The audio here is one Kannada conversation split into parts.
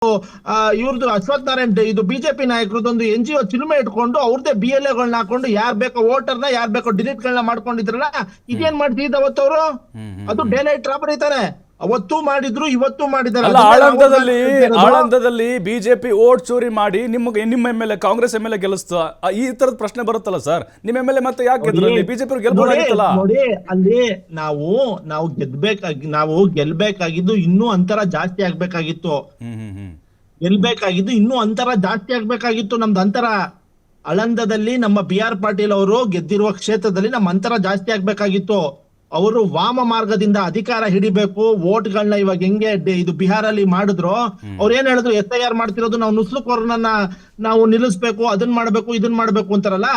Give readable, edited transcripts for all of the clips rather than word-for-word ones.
ಇವ್ರದ್ದು ಅಶ್ವಥ್ ನಾರಾಯಣ್ ಇದು ಬಿಜೆಪಿ ನಾಯಕರದೊಂದು NGO ಚಿಲುಮೆ ಇಟ್ಕೊಂಡು ಅವ್ರದೇ BLAಗಳನ್ನ ಹಾಕೊಂಡು ಯಾರ್ ಬೇಕೋ ವೋಟರ್ನ ಯಾರ್ ಬೇಕೋ ಡಿಲೀಟ್ಗಳನ್ನ ಮಾಡ್ಕೊಂಡಿದ್ರಲ್ಲ, ಇದೇನ್ ಮಾಡ್ತಿದ್ ಅವತ್ತವ್ರು? ಅದು ಡೇ ಲೈಟ್ ರಾಬರಿ ತಾನೆ. ಅವತ್ತು ಮಾಡಿದ್ರು, ಇವತ್ತು ಮಾಡಿದ್ದಾರೆ. ಆಳಂದದಲ್ಲಿ ಬಿಜೆಪಿ ಓಟ್ ಚೋರಿ ಮಾಡಿ ನಿಮ್ಮ MLA ಕಾಂಗ್ರೆಸ್ MLA ಗೆಲ್ಲಿಸ್ತಾ ಈ ತರದ ಪ್ರಶ್ನೆ ಬರುತ್ತಲ್ಲ ಸರ್. ನಿಮ್ಮ MLA ಮತ್ತೆ ಯಾಕೆ ಬಿಜೆಪಿ ಗೆಲ್ಬೋದಾಗಿತ್ತಲ್ಲ? ನೋಡಿ, ಅಲ್ಲಿ ನಾವು ಗೆಲ್ಬೇಕಾಗಿದ್ದು ಇನ್ನೂ ಅಂತರ ಜಾಸ್ತಿ ಆಗ್ಬೇಕಾಗಿತ್ತು. ನಮ್ದು ಅಂತರ ಆಳಂದದಲ್ಲಿ ನಮ್ಮ BR ಪಾಟೀಲ್ ಅವರು ಗೆದ್ದಿರುವ ಕ್ಷೇತ್ರದಲ್ಲಿ ನಮ್ಮ ಅಂತರ ಜಾಸ್ತಿ ಆಗ್ಬೇಕಾಗಿತ್ತು. ಅವರು ವಾಮ ಮಾರ್ಗದಿಂದ ಅಧಿಕಾರ ಹಿಡಿಬೇಕು, ವೋಟ್ಗಳನ್ನ ಇವಾಗ ಹೆಂಗೆ ಇದು ಬಿಹಾರಲ್ಲಿ ಮಾಡಿದ್ರು, ಅವ್ರು ಏನ್ ಹೇಳಿದ್ರು, SIR ಮಾಡ್ತಿರೋದು ನಾವು ನುಸ್ಲುಕೋರ್ನ ನಾವು ನಿಲ್ಲಿಸ್ಬೇಕು, ಅದನ್ನ ಮಾಡ್ಬೇಕು, ಇದನ್ ಮಾಡ್ಬೇಕು ಅಂತಾರಲ್ಲ.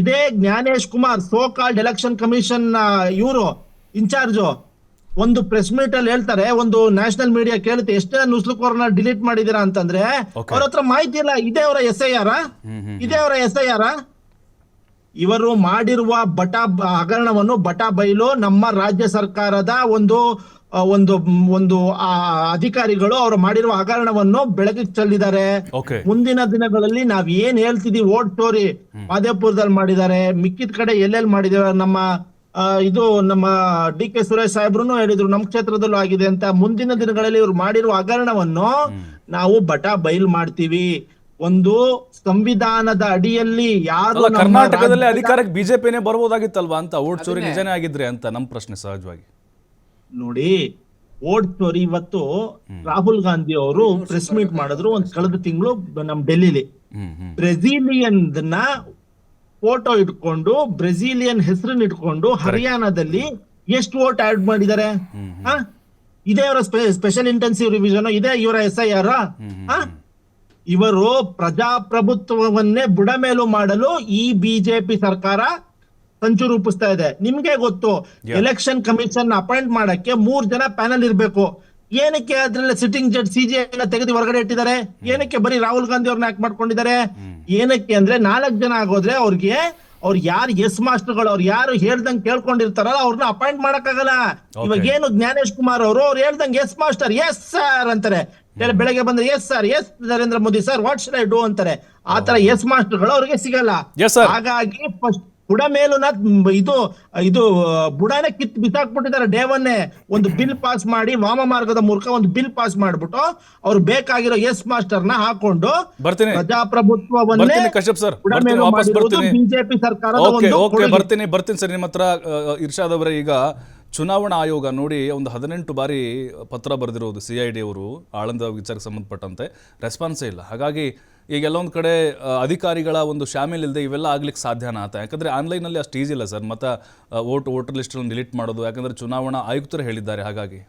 ಇದೇ Gyanesh Kumar so called election commission ಇವರು ಇನ್ಚಾರ್ಜ್ ಒಂದು ಪ್ರೆಸ್ ಮೀಟ್ ಅಲ್ಲಿ ಹೇಳ್ತಾರೆ, ಒಂದು ನ್ಯಾಷನಲ್ ಮೀಡಿಯಾ ಕೇಳುತ್ತೆ ಎಷ್ಟೇ ನುಸ್ಲುಕೋರ್ನ ಡಿಲೀಟ್ ಮಾಡಿದೀರಾ ಅಂತಂದ್ರೆ ಅವ್ರ ಹತ್ರ ಮಾಹಿತಿ ಇಲ್ಲ. ಇದೇ ಅವರ SIR. ಇವರು ಮಾಡಿರುವ ಹಗರಣವನ್ನು ಬೈಲು ನಮ್ಮ ರಾಜ್ಯ ಸರ್ಕಾರದ ಒಂದು ಅಧಿಕಾರಿಗಳು ಅವರು ಮಾಡಿರುವ ಹಗರಣವನ್ನು ಬೆಳಕಿಗೆ ಚೆಲ್ಲಿದ್ದಾರೆ. ಮುಂದಿನ ದಿನಗಳಲ್ಲಿ ನಾವ್ ಏನ್ ಹೇಳ್ತಿದೀವಿ, ವೋಟ್ ಚೋರಿ ಮಾದೇಪುರದಲ್ಲಿ ಮಾಡಿದ್ದಾರೆ, ಮಿಕ್ಕಿದ ಕಡೆ ಎಲ್ಲೆಲ್ಲಿ ಮಾಡಿದಾರೆ, ನಮ್ಮ DK ಸುರೇಶ್ ಸಾಹೇಬ್ರು ಹೇಳಿದ್ರು ನಮ್ಮ ಕ್ಷೇತ್ರದಲ್ಲೂ ಆಗಿದೆ ಅಂತ. ಮುಂದಿನ ದಿನಗಳಲ್ಲಿ ಇವ್ರು ಮಾಡಿರುವ ಹಗರಣವನ್ನು ನಾವು ಬೈಲ್ ಮಾಡ್ತೀವಿ. ಒಂದು ಸಂವಿಧಾನದ ಅಡಿಯಲ್ಲಿ ಯಾರು ಕರ್ನಾಟಕದಲ್ಲಿ ಅಧಿಕಾರಕ್ಕೆ ಬಿಜೆಪಿನೇ ಬರ್ಬೋದಾಗಿತ್ತಲ್ವಾ ಅಂತ, ವೋಟ್ ಚೋರಿ ನಿಜನೇ ಆಗಿದ್ರೆ ಅಂತ ನಮ್ಮ ಪ್ರಶ್ನೆ ಸಹಜವಾಗಿ. ನೋಡಿ, ವೋಟ್ ಚೋರಿ ಇವತ್ತು ರಾಹುಲ್ ಗಾಂಧಿ ಅವರು ಪ್ರೆಸ್ ಮೀಟ್ ಮಾಡಿದ್ರು ಒಂದ್ ಕಳೆದ ತಿಂಗಳು ನಮ್ ಡೆಲ್ಲಿಲಿ. ಬ್ರೆಜಿಲಿಯನ್ ಫೋಟೋ ಇಟ್ಕೊಂಡು, ಬ್ರೆಜಿಲಿಯನ್ ಹೆಸರನ್ನ ಇಟ್ಕೊಂಡು ಹರಿಯಾಣದಲ್ಲಿ ಎಷ್ಟು ವೋಟ್ ಆಡ್ ಮಾಡಿದ್ದಾರೆ? ಇದೇ ಅವರ ಸ್ಪೆಷಲ್ ಇಂಟೆನ್ಸಿವ್ ರಿವಿಷನ್, ಇದೇ ಇವರ SIR. ಇವರು ಪ್ರಜಾಪ್ರಭುತ್ವವನ್ನೇ ಬುಡಮೇಲು ಮಾಡಲು ಈ ಬಿಜೆಪಿ ಸರ್ಕಾರ ಸಂಚು ರೂಪಿಸ್ತಾ ಇದೆ. ನಿಮ್ಗೆ ಗೊತ್ತು, ಎಲೆಕ್ಷನ್ ಕಮಿಷನ್ ಅಪಾಯಿಂಟ್ ಮಾಡಕ್ಕೆ 3 ಜನ ಪ್ಯಾನಲ್ ಇರ್ಬೇಕು. ಏನಕ್ಕೆ ಅದ್ರಲ್ಲಿ ಸಿಟ್ಟಿಂಗ್ ಜಡ್ಜ್ CJI ತೆಗೆದು ಹೊರಗಡೆ ಇಟ್ಟಿದ್ದಾರೆ? ಏನಕ್ಕೆ ಬರೀ ರಾಹುಲ್ ಗಾಂಧಿ ಅವ್ರನ್ನ ಯಾಕೆ ಮಾಡ್ಕೊಂಡಿದ್ದಾರೆ? ಏನಕ್ಕೆ ಅಂದ್ರೆ 4 ಜನ ಆಗೋದ್ರೆ ಅವ್ರು ಯಾರು ಮಾಸ್ಟರ್ಗಳು, ಅವ್ರು ಯಾರು ಹೇಳ್ದಂಗೆ ಕೇಳ್ಕೊಂಡಿರ್ತಾರಲ್ಲ ಅವ್ರನ್ನ ಅಪಾಯಿಂಟ್ ಮಾಡಕ್ಕಾಗಲ್ಲ. ಇವಾಗ ಏನು ಜ್ಞಾನೇಶ್ ಕುಮಾರ್ ಅವ್ರು ಹೇಳ್ದಂಗೆ ಮಾಸ್ಟರ್ ಸರ್ ಅಂತಾರೆ, ಬೆಳಗ್ಗೆ ಬಂದ್ರೆ sir, Narendra Modi sir, what should I do ಅಂತಾರೆ. ಆತರ ಮಾಸ್ಟರ್ಗಳು ಅವ್ರಿಗೆ ಸಿಗಲ್ಲ. ಹಾಗಾಗಿ ಬುಡ ಮೇಲುನ ಇದು ಬುಡಾನೆ ಕಿತ್ತು ಬಿಸಾಕ್ಬಿಟ್ಟಿದ್ದಾರೆ. ಡೇವನ್ನೇ ಒಂದು ಬಿಲ್ ಪಾಸ್ ಮಾಡಿ, ವಾಮ ಮಾರ್ಗದ ಮೂಲಕ ಒಂದು ಬಿಲ್ ಪಾಸ್ ಮಾಡ್ಬಿಟ್ಟು ಅವ್ರು ಬೇಕಾಗಿರೋ ಮಾಸ್ಟರ್ನ ಹಾಕೊಂಡು ಪ್ರಜಾಪ್ರಭುತ್ವವನ್ನೇ ಬಿಜೆಪಿ ಸರ್ಕಾರ. ಬರ್ತೀನಿ ಸರ್ ನಿಮ್ಮ ಹತ್ರ. ಇರ್ಷಾದ್ ಅವರೇ, ಈಗ ಚುನಾವಣಾ ಆಯೋಗ ನೋಡಿ ಒಂದು 18 ಬಾರಿ ಪತ್ರ ಬರೆದಿರೋದು CID ಅವರು ಆಳಂದ ವಿಚಾರಕ್ಕೆ ಸಂಬಂಧಪಟ್ಟಂತೆ, ರೆಸ್ಪಾನ್ಸೇ ಇಲ್ಲ. ಹಾಗಾಗಿ ಈಗ ಎಲ್ಲೊಂದು ಕಡೆ ಅಧಿಕಾರಿಗಳ ಒಂದು ಶಾಮೀಲ್ ಇಲ್ಲದೆ ಇವೆಲ್ಲ ಆಗ್ಲಿಕ್ಕೆ ಸಾಧ್ಯನಾ ಅಂತ? ಯಾಕಂದರೆ ಆನ್ಲೈನಲ್ಲಿ ಅಷ್ಟು ಈಸಿ ಇಲ್ಲ ಸರ್. ಮತ್ತು ವೋಟರ್ ಲಿಸ್ಟನ್ನು ಡಿಲೀಟ್ ಮಾಡೋದು, ಯಾಕಂದರೆ ಚುನಾವಣಾ ಆಯುಕ್ತರು ಹೇಳಿದ್ದಾರೆ. ಹಾಗಾಗಿ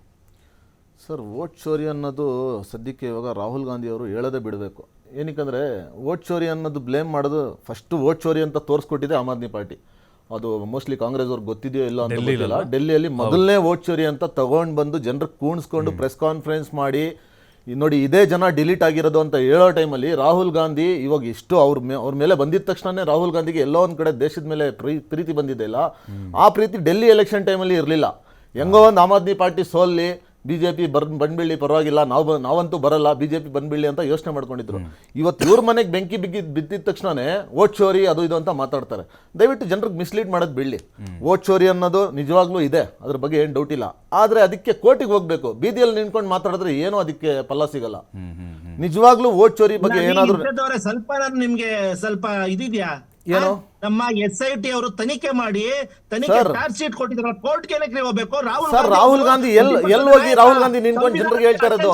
ಸರ್, ವೋಟ್ ಚೋರಿ ಅನ್ನೋದು ಸದ್ಯಕ್ಕೆ ಇವಾಗ ರಾಹುಲ್ ಗಾಂಧಿ ಅವರು ಹೇಳೋದೇ ಬಿಡಬೇಕು. ಏನಕ್ಕಂದರೆ ವೋಟ್ ಚೋರಿ ಅನ್ನೋದು ಬ್ಲೇಮ್ ಮಾಡೋದು ಫಸ್ಟು ವೋಟ್ ಚೋರಿ ಅಂತ ತೋರಿಸ್ಕೊಟ್ಟಿದೆ ಆಮ್ ಆದ್ಮಿ ಪಾರ್ಟಿ. ಅದು ಮೋಸ್ಟ್ಲಿ ಕಾಂಗ್ರೆಸ್ ಅವ್ರಿಗೆ ಗೊತ್ತಿದೆಯೋ ಇಲ್ಲ ಅಂತ ಗೊತ್ತಿಲ್ಲ. ಡೆಲ್ಲಿಯಲ್ಲಿ ಮೊದಲನೇ ವೋಟ್ ಚೋರಿ ಅಂತ ತಗೊಂಡು ಬಂದು ಜನರಿಗೆ ಕೂಣಿಸ್ಕೊಂಡು ಪ್ರೆಸ್ ಕಾನ್ಫರೆನ್ಸ್ ಮಾಡಿ, ನೋಡಿ ಇದೇ ಜನ ಡಿಲೀಟ್ ಆಗಿರೋದು ಅಂತ ಹೇಳೋ ಟೈಮಲ್ಲಿ ರಾಹುಲ್ ಗಾಂಧಿ ಇವಾಗ ಇಷ್ಟು ಅವ್ರ ಮೇಲೆ ಬಂದಿದ ತಕ್ಷಣನೇ ರಾಹುಲ್ ಗಾಂಧಿಗೆ ಎಲ್ಲೋ ಒಂದು ಕಡೆ ದೇಶದ ಮೇಲೆ ಪ್ರೀತಿ ಬಂದಿದೆ ಇಲ್ಲ, ಆ ಪ್ರೀತಿ ಡೆಲ್ಲಿ ಎಲೆಕ್ಷನ್ ಟೈಮಲ್ಲಿ ಇರಲಿಲ್ಲ. ಹೆಂಗೋ ಒಂದು ಆಮ್ ಆದ್ಮಿ ಪಾರ್ಟಿ ಸೋಲ್ಲಿ BJP ಬಂದ್ಬಿಡ್ಲಿ ಪರವಾಗಿಲ್ಲ, ನಾವಂತೂ ಬರಲ್ಲ, BJP ಬಂದ್ಬಿಡ್ಲಿ ಅಂತ ಯೋಚನೆ ಮಾಡ್ಕೊಂಡಿದ್ರು. ಇವತ್ತು ಇವ್ರ ಮನೆಗೆ ಬೆಂಕಿ ಬಿದ್ದಿದ ತಕ್ಷಣನೇ ವೋಟ್ ಚೋರಿ ಅದು ಇದು ಅಂತ ಮಾತಾಡ್ತಾರೆ. ದಯವಿಟ್ಟು ಜನರಿಗೆ ಮಿಸ್ಲೀಡ್ ಮಾಡೋದು ಬಿಡಲಿ. ವೋಟ್ ಚೋರಿ ಅನ್ನೋದು ನಿಜವಾಗ್ಲೂ ಇದೆ, ಅದ್ರ ಬಗ್ಗೆ ಏನು ಡೌಟ್ ಇಲ್ಲ. ಆದರೆ ಅದಕ್ಕೆ ಕೋರ್ಟಿಗೆ ಹೋಗ್ಬೇಕು. ಬೀದಿಯಲ್ಲಿ ನಿಂತ್ಕೊಂಡು ಮಾತಾಡಿದ್ರೆ ಏನೂ ಅದಕ್ಕೆ ಫಲ ಸಿಗಲ್ಲ. ನಿಜವಾಗ್ಲೂ ವೋಟ್ ಚೋರಿ ಬಗ್ಗೆ ಏನಾದರೂ ನಿಮ್ಗೆ ಸ್ವಲ್ಪ ಇದಿದೆಯಾ? ಏನು ನಮ್ಮ SIT ಅವರು ತನಿಖೆ ಮಾಡಿ ಚಾರ್ಜ್ ಶೀಟ್ ಕೊಟ್ಟಿದ್ದಾರೆ, ಕೋರ್ಟ್ಗೆ ಹೋಗ್ಬೇಕು. ರಾಹುಲ್ ಗಾಂಧಿ ಎಲ್ಲಿ ಹೋಗಿ ರಾಹುಲ್ ಗಾಂಧಿ ನಿಂತ್ಕೊಂಡು ಜನರಿಗೆ ಹೇಳ್ತಾ ಇರೋದು,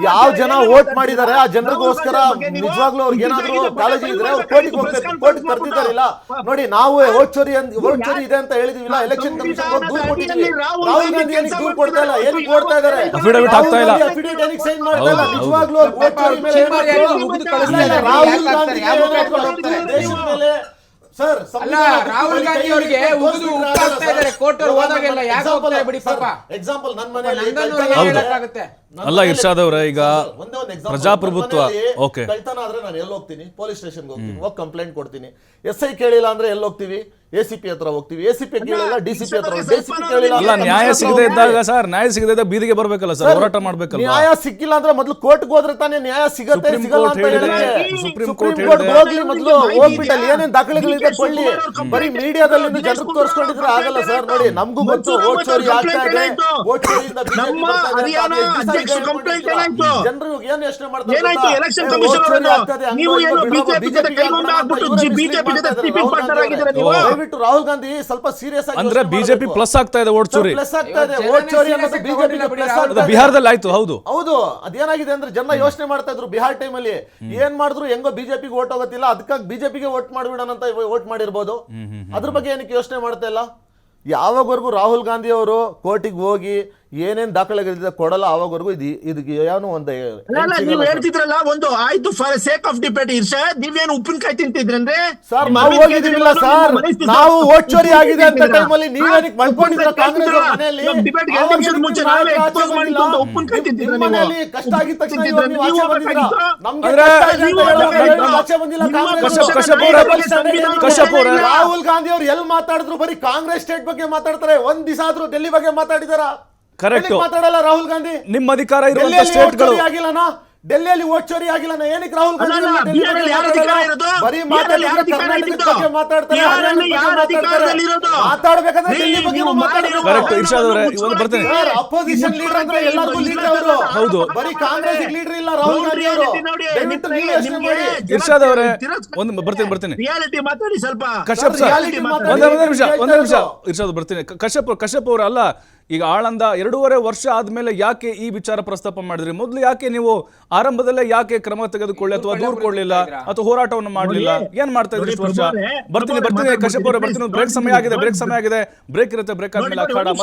ಯಾವ ಜನ ವೋಟ್ ಮಾಡಿದ್ದಾರೆ ಆ ಜನರಿಗೋಸ್ಕರ ನಿಜವಾಗ್ಲೂ ಅವ್ರಿಗೆ ಏನಾದ್ರು ಕಾಳಜಿ ಇದ್ರೆ ಅವ್ರು ಕೋರ್ಟಿಗೆ ಹೋಗ್ಬೇಕು. ಕೋರ್ಟಿಗೆ ಕರ್ತಿದ್ದಾರಿಲ್ಲ ನೋಡಿ. ನಾವು ವೋಟ್ ಚೋರಿ ಇದೆ ಅಂತ ಹೇಳಿದಿವಿಲ್ಲ, ಎಲೆಕ್ಷನ್ ಕಮಿಷನ್ ದೂರು ಕೊಟ್ಟಿದ್ದೀವಿ. ರಾಹುಲ್ ಗಾಂಧಿ ಏನಕ್ಕೆ ದೂರು ಕೊಡ್ತಾ ಇಲ್ಲ? ಏನಕ್ಕೆ ಕೊಡ್ತಾ ಇದ್ದಾರೆ? ಅಫಿಡವಿಟ್ ಏನಕ್ಕೆ ಸೈನ್ ಮಾಡ್ತಾ ಇಲ್ಲ? ನಿಜವಾಗ್ಲೂ ವೋಟ್ ಚೋರಿ ಮೇಲೆ ರಾಹುಲ್ ಗಾಂಧಿ ದೇಶದ ಮೇಲೆ ರಾಹುಲ್ ಗಾಂಧಿ ಅವರಿಗೆ ಕೋರ್ಟ್ ಹೋದಾಗೆಲ್ಲ ಯಾಕೆ ಹೋಗ್ತಾರೆ ಬಿಡಿ ಪಾಪ. ಎಕ್ಸಾಂಪಲ್ ನನ್ನ ಮನೆಯಲ್ಲಿ ಅಲ್ಲ ಇರ್ಷಾದ್ ಅವರೇ, ಈಗ ಒಂದೇ ಒಂದು example. ಪ್ರಜಾಪ್ರಭುತ್ವ ನನ್ನ ಮನೆಯಲ್ಲಿ ಓಕೆ ಕಳ್ತನ ಆದ್ರೆ ನಾನು ಎಲ್ಲಿ ಹೋಗ್ತೀನಿ? ಪೊಲೀಸ್ ಸ್ಟೇಷನ್ಗೆ ಹೋಗ್ತೀನಿ, ಹೋಗಿ ಕಂಪ್ಲೇಂಟ್ ಕೊಡ್ತೀನಿ. SI ಕೇಳಿಲ್ಲ ಅಂದ್ರೆ ಎಲ್ಲಿ ಹೋಗ್ತೀವಿ? ACP ಹತ್ರ ಹೋಗ್ತೀವಿ. ACP ಕೇಳಿಲ್ಲ DCP ಹತ್ರ ಹೋಗ್ತೀವಿ. DCP ಕೇಳಿಲ್ಲ ಅಲ್ಲ, ನ್ಯಾಯ ಸಿಗದೆ ಇದ್ದಾಗ ಸರ್, ನ್ಯಾಯ ಸಿಗದೆ ಇದ್ದಾಗ ಬೀದಿಗೆ ಬರ್ಬೇಕಲ್ಲ ಸರ್, ಹೋರಾಟ ಮಾಡ್ಬೇಕಲ್ಲ. ನ್ಯಾಯ ಸಿಕ್ಕಿಲ್ಲ ಅಂದ್ರೆ ಮೊದಲು ಕೋರ್ಟ್ಗೆ ಹೋದ್ರೆ ತಾನೇ ನ್ಯಾಯ ಸಿಗತ್ತೆ, ಸುಪ್ರೀಂ ಸಿಗಲ್ಲ ಕೋರ್ಟ್ ಅಂತ ಹೇಳಿದೆ, ಹೇಳಿದ್ರೆ ಸುಪ್ರೀಂ ಸುಪ್ರೀಂ ಕೋರ್ಟ್ ಕೋರ್ಟ್ ಹೇಳಿದೆ. ಹೋಗ್ಲಿ, ಮೊದಲು ಹೋಗ್ಬಿಟ್ಟಲ್ಲಿ ಏನೇನ್ ದಾಖಲೆಗಳಿದೆ ಕೊಳ್ಳಿ. ಬರೀ ಮೀಡಿಯಾದಲ್ಲಿ ಜನರಿಗೆ ತೋರಿಸ್ಕೊಂಡಿದ್ರೆ ಆಗಲ್ಲ ಸರ್. ನೋಡಿ, ನಮಗೂ ಗೊತ್ತು ವೋಟ್ ಚೋರಿ ಆಗ್ತಾ ಇದೆ, ವೋಟ್ ಚೋರಿಯಿಂದ ನಮ್ಮ ಹರಿಯಾಣ ಅಧ್ಯಕ್ಷ ಕಂಪ್ಲೇಂಟ್ ಏನಾಯ್ತು? ಜನರು ಏನ್ ಯೋಚನೆ ಮಾಡ್ತಾರೆ ಏನಾಯ್ತು? ಗೊತ್ತಾ? ಎಲೆಕ್ಷನ್ ವೋಟ್ ಕಮಿಷನ್ ಚೋರಿ ಆಗ್ತದೆ, ನೀವು ಹಂಗೋ ಏನೋ ಹಿಂಗೋ ಬಿಜೆಪಿ ಜೊತೆ BJP ಕೈಗೊಂಡು ಆಗ್ಬಿಟ್ಟು ಬಿಜೆಪಿ ಜೊತೆ ಸ್ಲೀಪಿಂಗ್ ಪಾರ್ಟ್ನರ್ ಆಗಿದ್ದೀರಾ ನೀವು. ದಯವಿಟ್ಟು ರಾಹುಲ್ ಗಾಂಧಿ ಸ್ವಲ್ಪ ಸೀರಿಯಸ್ ಆಗಿ ಅಂದ್ರೆ ಬಿಜೆಪಿ ಪ್ಲಸ್ ಆಗ್ತಾ ಇದೆ ವೋಟ್ ಚೋರಿ. ಪ್ಲಸ್ ಆಗ್ತಾ ಇದೆ ವೋಟ್ ಚೋರಿ ಅನ್ನೋದು ಬಿಜೆಪಿಗೆ ಪ್ಲಸ್ ಆಗ್ತಾ ಇದೆ. ಬಿಹಾರದಲ್ಲಿ ಆಯ್ತು. ಹೌದು ಹೌದು, ಅದೇನಾಗಿದೆ ಅಂದ್ರೆ ಜನ ಯೋಚನೆ ಮಾಡ್ತಾ ಇದ್ರು ಬಿಹಾರ್ ಟೈಮಲ್ಲಿ ಏನ್ ಮಾಡಿದ್ರು ಹೆಂಗೋ ಬಿಜೆಪಿಗೆ ವೋಟ್ ಹೋಗೋತಿಲ್ಲ, ಅದಕ್ಕಾಗಿ ಬಿಜೆಪಿಗೆ ವೋಟ್ ಮಾಡ್ಬಿಡೋಣ ಅಂತ ವೋಟ್ ಮಾಡಿರ್ಬೋದು. ಅದ್ರ ಬಗ್ಗೆ ಏನಕ್ಕೆ ಯೋಚನೆ ಮಾಡ್ತಾ ಇಲ್ಲ? ಯಾವಾಗವರೆಗೂ ರಾಹುಲ್ ಗಾಂಧಿ ಅವರು ಕೋರ್ಟಿಗೆ ಹೋಗಿ ಏನೇನ್ ದಾಖಲೆಗಳಿದೆ ಕೊಡಲ್ಲ, ಆವಾಗವರೆಗೂ ಇದಕ್ಕೆ ಏನೋ ಒಂದು ಅಲ್ಲ, ನೀವು ಹೇಳ್ತಿದ್ರಲ್ಲ ಒಂದು ಆಯ್ತು for sake of debate. Irshad, ನೀವೇನು ಉಪ್ಪಿನಕಾಯಿ ತಿಂತಿದ್ರಂದ್ರೆ ಸರ್ ನಾವು ಹೋಗಿದ್ದೀವಿಲ್ಲ ಸರ್, ನಾವು ವೋಟ್ ಚೋರಿ ಆಗಿದೆ ಅಂತ ಟೈಮಲ್ಲಿ ನೀವೇನಕ್ಕೆ ಮಾಡ್ಕೊಂಡಿದ್ರ ಕಾಂಗ್ರೆಸ್ ಮನೆಯಲ್ಲಿ? ಮುಂಚೆ ನಾವೇ ಎಕ್ಸ್ಪೋಸ್ ಮಾಡಿದ್ದು ಅಂತ ಉಪ್ಪಿನಕಾಯಿ ತಿಂತಿದ್ರ ನೀವು. ಮನೆಯಲ್ಲಿ ಕಷ್ಟ ಆಗಿದ ತಕ್ಷಣ ಇವಾಗ ನೀವು ಆಚೆ ಬಂದಿದ್ದೀರಾ. ನಮ್ಗೆ ಅಂದ್ರೆ ಕಷ್ಟ ಇದೆ ಅಂತ ಹೇಳೋರು ಆಚೆ ಬಂದಿಲ್ಲ ಕಾಂಗ್ರೆಸ್. ಕಶ್ಯಪ್ ಅವರೇ, ರಾಹುಲ್ ಗಾಂಧಿ ಅವ್ರು ಎಲ್ಲಿ ಮಾತಾಡಿದ್ರು ಬರೀ ಕಾಂಗ್ರೆಸ್ ಸ್ಟೇಟ್ ಬಗ್ಗೆ ಮಾತಾಡ್ತಾರೆ. ಒಂದ್ ದಿವಸ ಆದ್ರೂ ಡೆಲ್ಲಿ ಬಗ್ಗೆ ಮಾತಾಡಿದಾರ? ಕರೆಕ್ಟ್. ಮಾತಾಡಲ್ಲ ರಾಹುಲ್ ಗಾಂಧಿ. ನಿಮ್ಮ ಅಧಿಕಾರ ಇರುವಂತ ಡೆಲ್ಲಿಯಲ್ಲಿ ವೋಟ್ ಸ್ಟೇಟ್ಗಳು ಚೋರಿ ಆಗಿಲ್ಲನಾ? ಡೆಲ್ಲಿಯಲ್ಲಿ ವೋಟ್ ಚೋರಿ ಆಗಿಲ್ಲನಾ? ಏನಕ್ಕೆ ರಾಹುಲ್ ಗಾಂಧಿ ಅಲ್ಲ, ಡೆಲ್ಲಿ ಬಿಹಾರಲ್ಲಿ ಬಗ್ಗೆ ಯಾರ ಮಾತಾಡಲ್ಲ? ಅಧಿಕಾರ ಇರೋದು? ಬರೀ ಬಿಹಾರಲ್ಲಿ ಯಾರ ಮಾತಾಡ್ತಾರೆ, ಅಧಿಕಾರ ಕರ್ನಾಟಕದ ಇರೋದು? ಬಗ್ಗೆ ಮಾತಾಡ್ತಾರೆ, ಬಿಹಾರಲ್ಲಿ ಹರಿಯಾಣದ ಯಾರ ಬಗ್ಗೆ ಅಧಿಕಾರದಲ್ಲಿ ಇರೋದು? ಮಾತಾಡ್ಬೇಕಾದ್ರೆ ಡೆಲ್ಲಿ ನೀವು ಬಗ್ಗೆ ಮಾತಾಡಿರೋ ಕರೆಕ್ಟ್. ಇರ್ಷಾದ್ ಅವರೇ, ಇವತ್ತು ಬರ್ತೀನಿ. ಅಪೋಸಿಷನ್ ಲೀಡರ್ ಅಂದ್ರೆ ಎಲ್ಲರಿಗೂ ಲೀಡರ್ ಅವರು. ಹೌದು. ಬರೀ ಕಾಂಗ್ರೆಸ್ ಲೀಡರ್ ಇಲ್ಲ ರಾಹುಲ್ ಗಾಂಧಿ ಅವರು. ದಯವಿಟ್ಟು ನೀವು ಯೋಚನೆ ಮಾಡಿ. ಇರ್ಷಾದ್ ಅವರೇ, ಒಂದು ಬರ್ತೀನಿ. ರಿಯಾಲಿಟಿ ಮಾತಾಡಿ ಸ್ವಲ್ಪ. ಕಶ್ಯಪ್ ಸರ್, reality ಮಾತಾಡಿ. ಒಂದೇ ನಿಮಿಷ ಹೇಳ್ತಾ ಇರ್ಷಾದ್ ಬರ್ತೀನಿ. ಕಶ್ಯಪ್ ಅವರು, ಅಲ್ಲ ಈಗ ಆಳಂದ 2.5 ವರ್ಷ ಆದ್ಮೇಲೆ ಯಾಕೆ ಈ ವಿಚಾರ ಪ್ರಸ್ತಾಪ ಮಾಡಿದ್ರಿ? ಮೊದಲು ಯಾಕೆ ನೀವು ಆರಂಭದಲ್ಲೇ ಯಾಕೆ ಕ್ರಮ ತೆಗೆದುಕೊಳ್ಳಿ ಅಥವಾ ದೂರು ಕೊಡ್ಲಿಲ್ಲ ಅಥವಾ ಹೋರಾಟವನ್ನು ಮಾಡಲಿಲ್ಲ? ಏನ್ ಮಾಡ್ತಾ ಇದ್ರಿ ಇಷ್ಟು ವರ್ಷ? ಬರ್ತೀನಿ ಕಶ್ಯಪ್ ಅವರೇ, ಬರ್ತೀನಿ. ಬ್ರೇಕ್ ಸಮಯ ಆಗಿದೆ, ಬ್ರೇಕ್ ಇರುತ್ತೆ. ಬ್ರೇಕ್ ಆದ್ಮೇಲೆ ಅಖಾಡ